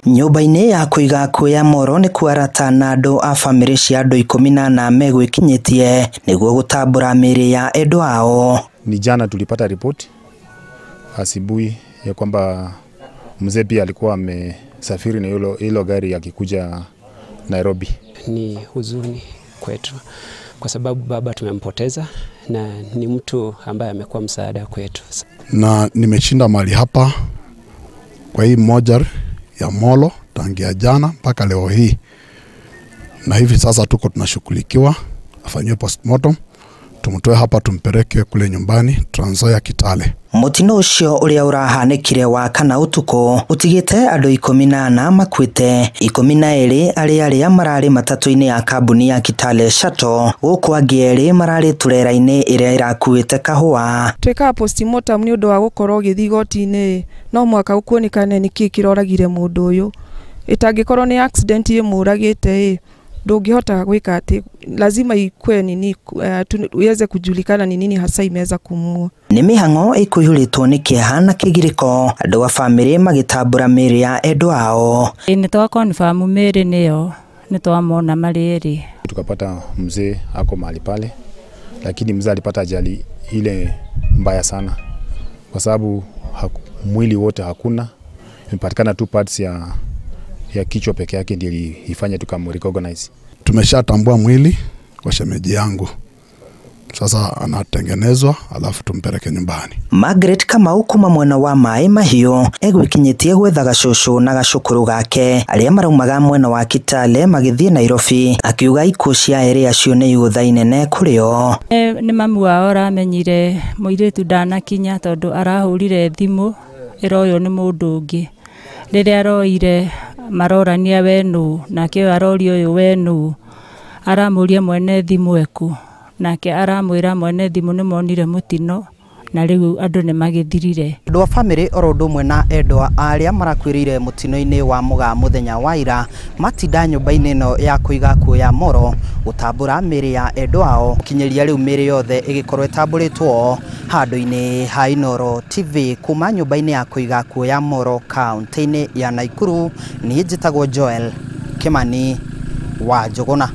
Nyumba-inĩ ya kũiga kuoya Moro nĩ kuarata na andũ a bamĩrĩ cia andũ 18 megwĩkinyĩtie nĩguo gũtambũra mĩĩrĩ ya endwa ao. Ni jana tulipata ripoti asubuhi ya kwamba mzee pia alikuwa amesafiri na hilo gari akikuja Nairobi. Ni huzuni kwetu kwa sababu baba tumempoteza na ni mtu ambaye amekuwa msaada kwetu. Na nimeshinda mahali hapa kwa hii moja ya Molo tangia jana mpaka leo hii. Na hivi sasa tuko tunashughulikiwa afanywe postmortem, tumtoe hapa tumpeleke kule nyumbani Trans Nzoia Kitale. Mutino ucio uria urahanĩkire wa kana utuko utigite andũ 18 makuite, 12 arĩa mararĩ matatu-inĩ ya kambuni ya Kitale Shuttle, gũkũ angĩ erĩ mararĩ turera-inĩ ĩrĩa ĩrakuĩte kahũa. Twĩkaga postmortem nĩ ũndũ wa gũkorwo gĩthiĩ igoti-inĩ, no mwaka ũkuonekane nĩkĩ kĩroragire mũndũ ũyũ. Ĩtangĩkorwo nĩ accident ĩmũragĩte ndungihota gwika ati, lazima ikue nini uweze kujulikana ni nini hasa imeweza kumua. Nĩ mĩhang'o ĩkũihũrĩtwo nĩ kĩeha na kĩgirĩko, andũ a bamĩrĩ magĩtambũra mĩĩrĩ ya endwa ao. Nĩ twa confirm mĩĩrĩ nĩyo, nĩ twamona marĩ erĩ. Tukapata mzee ako mahali pale, lakini mzee alipata ajali ile mbaya sana kwa sababu mwili wote hakuna, imepatikana tu parts ya kichwa peke yake ndio ifanye tukamrecognize. Tumeshatambua mwili wa shemeji yangu. Sasa anatengenezwa alafu tumpeleke nyumbani. Margaret Kamau kuma mwena wa Mai Mahiũ egwikinyĩtie gwetha gacũcũ na gacũkũrũ gake arĩa maraumaga mwena wa Kitale magĩthiĩ Nairobi, akiuga ikuũ cia erĩ acio nĩ igũtha inene kũrĩ o. Nĩ mamu wao aramenyire mũirĩtu ndanakinya tondũ arahũrire thimũ ĩroywo nĩ mũndũ ũngĩ. Rĩrĩa aroire marorania wenu nake arorio ũyũ wenu, aramũria mwene thimũ eku, nake aramwĩra mwene thimũ nĩ monire mũtino na rĩu andũ nĩ magĩthirire. Andũ a bamĩrĩ oro ũndũ ũmwe na endwa arĩa marakuĩrĩire mũtino-inĩ wa Mũgaa mũthenya wa ira matinda nyũmba-inĩ ĩno ya kũiga kuoya Moro gũtambũra mĩĩrĩ ya endwa ao. Kinyĩria rĩu mĩĩrĩ yothe ĩgĩkorwo ĩtambũrĩtwo handũ-inĩ ha Inooro TV kuma nyũmba-inĩ ya kũiga kuoya Moro kaunti-inĩ ya Nakuru. Niĩ njĩtagwo Joel Kimani wa Njũgũna.